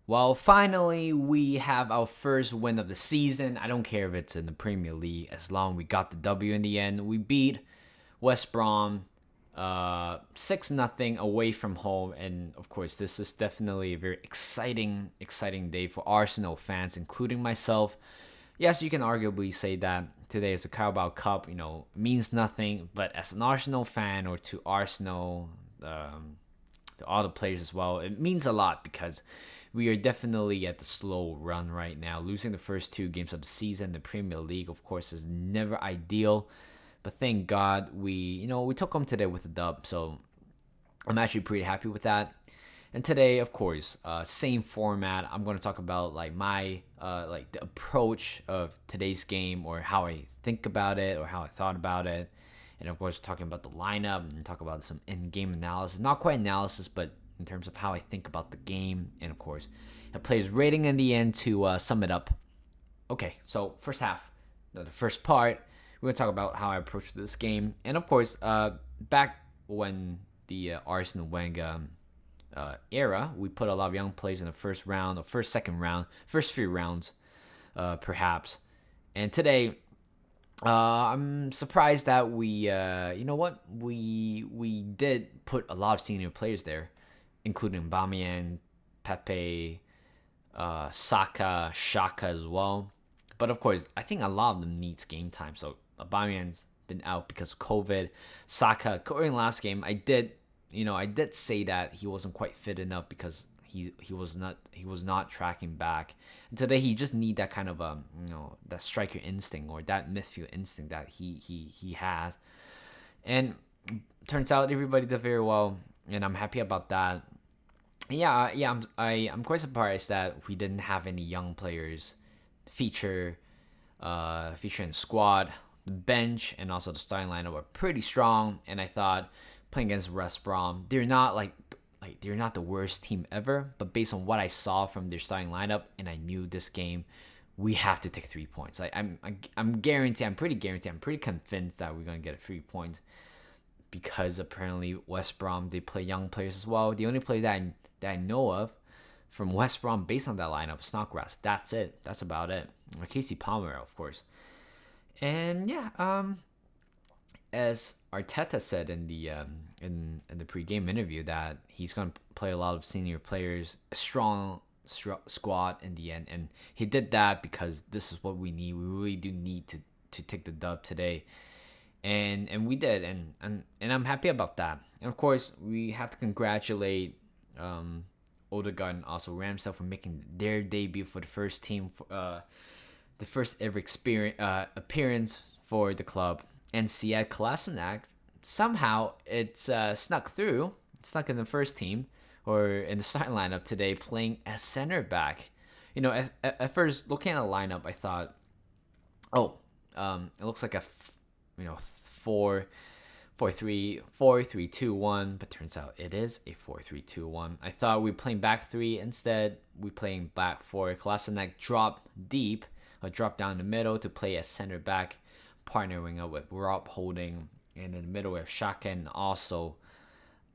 Well, finally, we have our first win of the season. I don't care if it's in the Premier League, as long we got the W in the end. We beat West Brom 6-0 away from home. And of course, this is definitely a very exciting day for Arsenal fans, including myself. Yes, you can arguably say that today is the Carabao Cup, means nothing. But as an Arsenal fan or to Arsenal, to all the players as well, it means a lot because we are definitely at the slow run right now. Losing the first two games of the season, the Premier League, of course, is never ideal. But thank God we took home today with a dub. So I'm actually pretty happy with that. And today, of course, same format. I'm going to talk about like my like the approach of today's game, or how I think about it, or how I thought about it. And of course, talking about the lineup and talk about some in-game analysis. Not quite analysis, but in terms of how I think about the game. And of course, a player's rating in the end to sum it up. Okay, so first half, the first part, we're gonna talk about how I approached this game. And of course, back when the Arsene Wenger era, we put a lot of young players in the first round, or second round, first few rounds, perhaps. And today, I'm surprised that you know what, we did put a lot of senior players there, including Bamian, Pepe, Saka, Shaka as well. But of course, I think a lot of them needs game time. So Aubameyang's been out because of COVID. Saka, during last game, I did say that he wasn't quite fit enough because he was not tracking back. And today he just need that kind of that striker instinct, or that midfield instinct that he has. And turns out everybody did very well, and I'm happy about that. Yeah, I'm quite surprised that we didn't have any young players feature in the squad. The bench and also the starting lineup were pretty strong, and I thought playing against West Brom, they're not they're not the worst team ever, but based on what I saw from their starting lineup, and I knew this game, we have to take 3 points. I'm guaranteed, I'm pretty convinced that we're gonna get 3 points, because apparently West Brom, they play young players as well. The only player that I know of from West Brom based on that lineup is Snodgrass. That's it. That's about it. Casey Palmer, of course. And yeah, as Arteta said in the pre-game interview, that he's going to play a lot of senior players, a strong squad in the end, and he did that because this is what we need. We really do need to take the dub today, and we did, and I'm happy about that. And of course, we have to congratulate Odegaard and also Ramsdale for making their debut for the first team, the first ever appearance for the club. And Sead Kolasinac, somehow it's snuck in the first team, or in the starting lineup today, playing as center back. At first looking at the lineup, I thought, oh, it looks like a four 4-3-2-1, but turns out it is a 4-3-2-1. I thought we were playing back three. Instead, we playing back four. Kolasinac dropped deep, or dropped down the middle to play as center back, partnering up with Rob Holding, and in the middle we have Shaka and also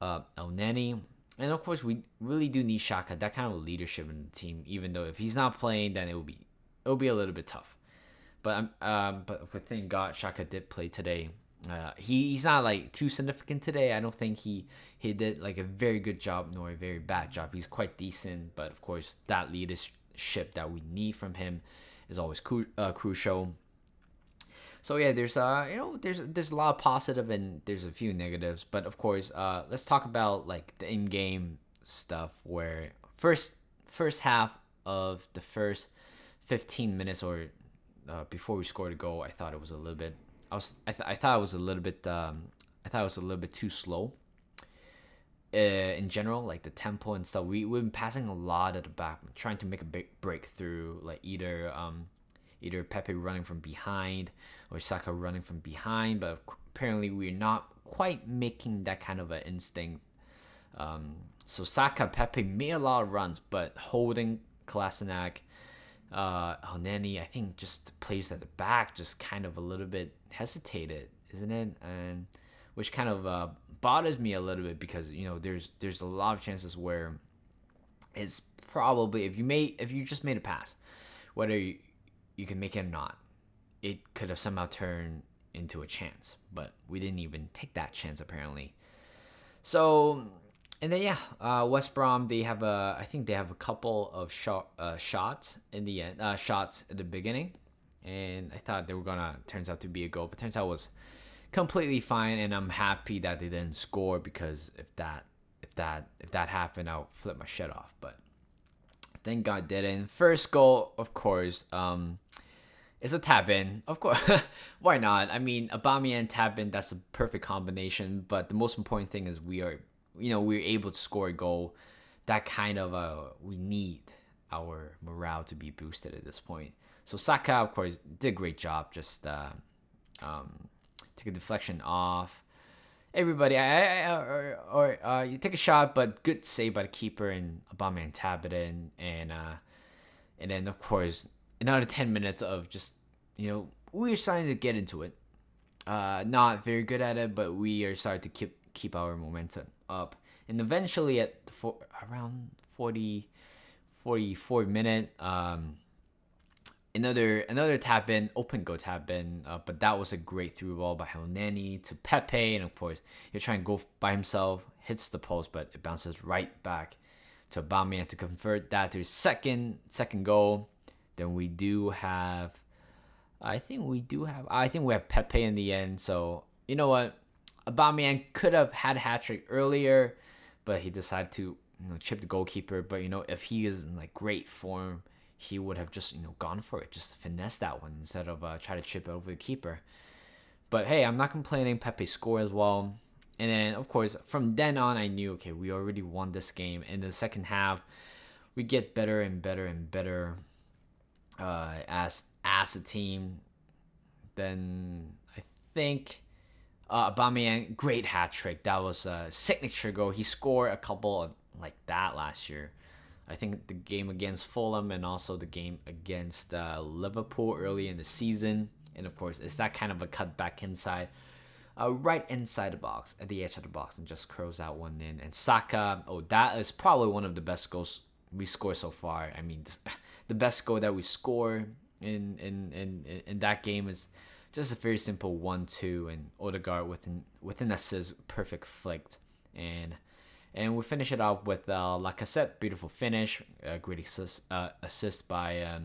El Neni. And of course, we really do need Shaka, that kind of leadership in the team. Even though if he's not playing, then it'll be a little bit tough. But thank God Shaka did play today. He's not like too significant today. I don't think he did like a very good job nor a very bad job. He's quite decent, but of course that leadership that we need from him is always crucial. So yeah, there's there's a lot of positive and there's a few negatives, but of course, let's talk about like the in-game stuff. Where first half of the first 15 minutes, or before we scored a goal, I thought it was a little bit. I thought it was a little bit. I thought it was a little bit too slow. In general, like the tempo and stuff, we've been passing a lot at the back, trying to make a big breakthrough, like either Pepe running from behind or Saka running from behind, but apparently we're not quite making that kind of an instinct. So Saka, Pepe made a lot of runs, but Holding, Kolasinac, Nani, I think just the players at the back just kind of a little bit hesitated, isn't it? And which kind of bothers me a little bit, because there's a lot of chances where is probably if you just made a pass, whether you can make it or not, it could have somehow turned into a chance. But we didn't even take that chance apparently. So and then yeah, West Brom, they have I think they have a couple of shots in the end, shots at the beginning, and I thought they were gonna turns out to be a goal, but turns out it was completely fine, and I'm happy that they didn't score because if that happened, I'll flip my shit off. But thank God didn't. First goal, of course, it's a tap in, of course. Why not? I mean, Aubameyang tap in, that's a perfect combination. But the most important thing is we're able to score a goal. That kind of we need our morale to be boosted at this point. So Saka, of course, did a great job. Just take a deflection off. Everybody, you take a shot, but good save by the keeper, and Aubameyang tap it in, and then of course another 10 minutes of just we're starting to get into it. Not very good at it, but we are starting to keep our momentum up, and eventually at around 44 minute, another tap in, open goal tap in, but that was a great through ball by Helneny to Pepe, and of course he'll try and go by himself, hits the post, but it bounces right back to Aubameyang to convert that to his second goal. Then we do have, I think we have Pepe in the end. So you know what, Aubameyang could have had a hat trick earlier, but he decided to chip the goalkeeper. But if he is in like great form, he would have just gone for it, just finesse that one instead of try to chip it over the keeper. But hey, I'm not complaining. Pepe scored as well, and then of course from then on I knew, okay, we already won this game. In the second half, we get better and better and better as a team. Then I think Aubameyang, great hat trick. That was a signature goal. He scored a couple of like that last year. I think the game against Fulham and also the game against Liverpool early in the season. And of course, it's that kind of a cut back inside, right inside the box, at the edge of the box, and just curls out one in. And Saka, that is probably one of the best goals we score so far. I mean, the best goal that we score in that game is just a very simple 1-2, and Odegaard with an assist, perfect flicked, and we finish it off with Lacazette, beautiful finish, great assist by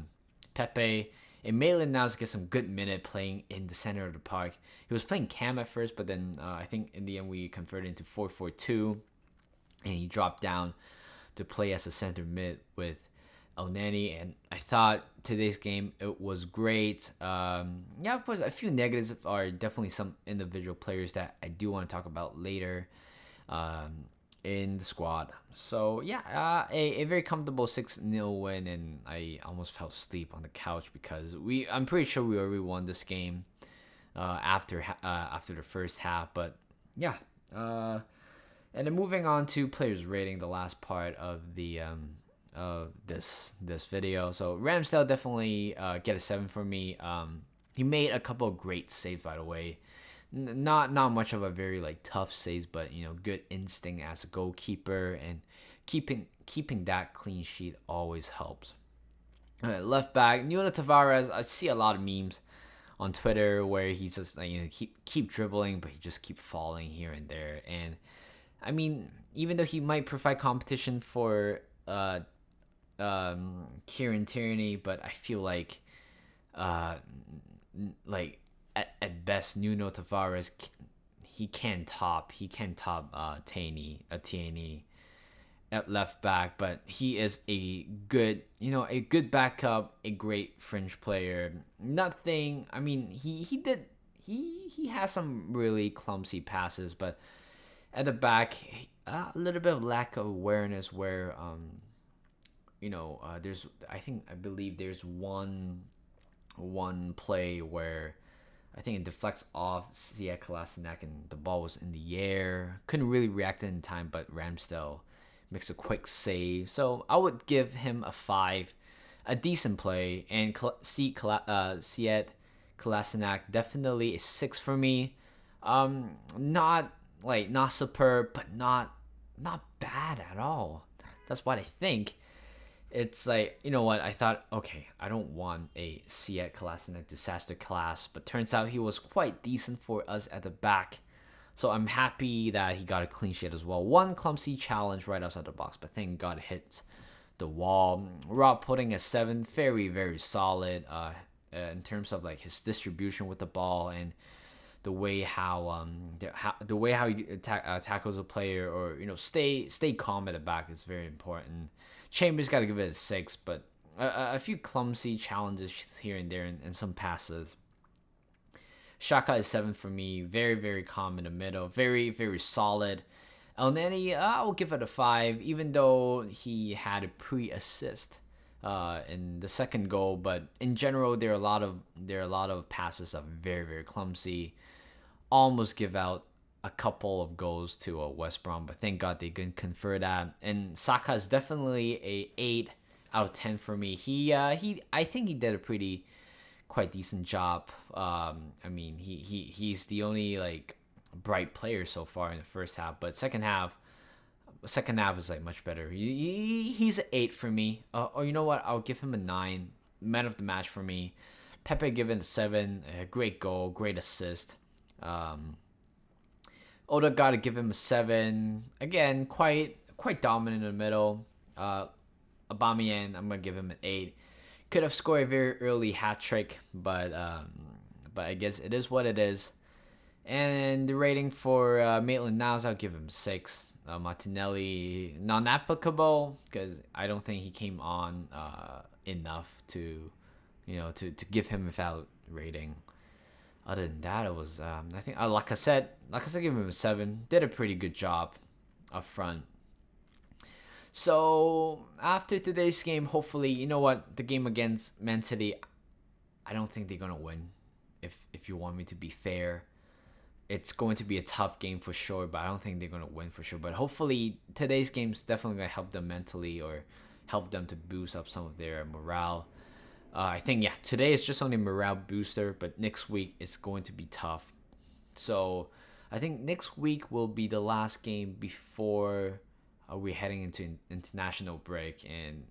Pepe. And Maitland now gets some good minute playing in the center of the park. He was playing Cam at first, but then I think in the end we converted into 4-4-2, and he dropped down to play as a center mid with Elneny. And I thought today's game, it was great. Of course, a few negatives are definitely some individual players that I do want to talk about later in the squad. So yeah, a very comfortable 6-0 win, and I almost fell asleep on the couch because I'm pretty sure we already won this game after the first half. But yeah, and then moving on to players rating, the last part of the this video. So Ramsdale definitely get a 7 for me. He made a couple of great saves, by the way. Not much of a very like tough saves, but good instinct as a goalkeeper, and keeping that clean sheet always helps. Left back Nuno Tavares, I see a lot of memes on Twitter where he's just keep dribbling, but he just keep falling here and there. And I mean, even though he might provide competition for Kieran Tierney, but I feel like at best Nuno Tavares he can top Tierney at left back, but he is a good backup, a great fringe player. Nothing, I mean, he has some really clumsy passes, but at the back a little bit of lack of awareness where I believe there's one play where I think it deflects off Ziyech Kolasinac and the ball was in the air. Couldn't really react in time, but Ramsdale makes a quick save. So I would give him a 5. A decent play. And Ziyech Kolasinac definitely a 6 for me. Not superb, but not bad at all. That's what I think. It's like, you know what? I thought, okay, I don't want a Siet class in a disaster class, but turns out he was quite decent for us at the back. So I'm happy that he got a clean sheet as well. One clumsy challenge right outside the box, but thank God it hit the wall. Rob putting a 7, very, very solid in terms of like his distribution with the ball and the way how he tackles a player, or stay calm at the back is very important. Chambers got to give it a 6, but a few clumsy challenges here and there, and some passes. Shaka is 7 for me. Very, very calm in the middle. Very, very solid. El Neni, I'll give it a 5, even though he had a pre-assist in the second goal. But in general, there are a lot of passes that are very, very clumsy. Almost give out a couple of goals to West Brom, but thank God they couldn't convert that. And Saka is definitely a 8 out of 10 for me. I think he did a quite decent job. I mean, he's the only like bright player so far in the first half, but second half is like much better. He's an 8 for me. Or you know what? I'll give him a 9. Man of the match for me. Pepe given a 7. A great goal, great assist. Oda gotta give him a 7. Again, quite dominant in the middle. Aubameyang, I'm gonna give him an 8. Could have scored a very early hat trick, but I guess it is what it is. And the rating for Maitland-Niles, I'll give him 6. Martinelli, non-applicable, because I don't think he came on enough to give him a valid rating. Other than that, it was I think Lacazette gave him a 7. Did a pretty good job up front. So after today's game, hopefully, you know what, the game against Man City, I don't think they're gonna win. If you want me to be fair, it's going to be a tough game for sure, but I don't think they're gonna win for sure. But hopefully, today's game's definitely gonna help them mentally, or help them to boost up some of their morale. I think, yeah, today is just only a morale booster, but next week it's going to be tough. So I think next week will be the last game before we're heading into international break. And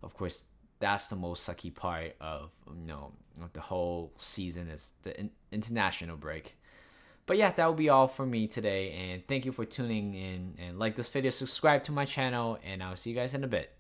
of course, that's the most sucky part of of the whole season, is the international break. But yeah, that will be all for me today. And thank you for tuning in. And like this video, subscribe to my channel, and I'll see you guys in a bit.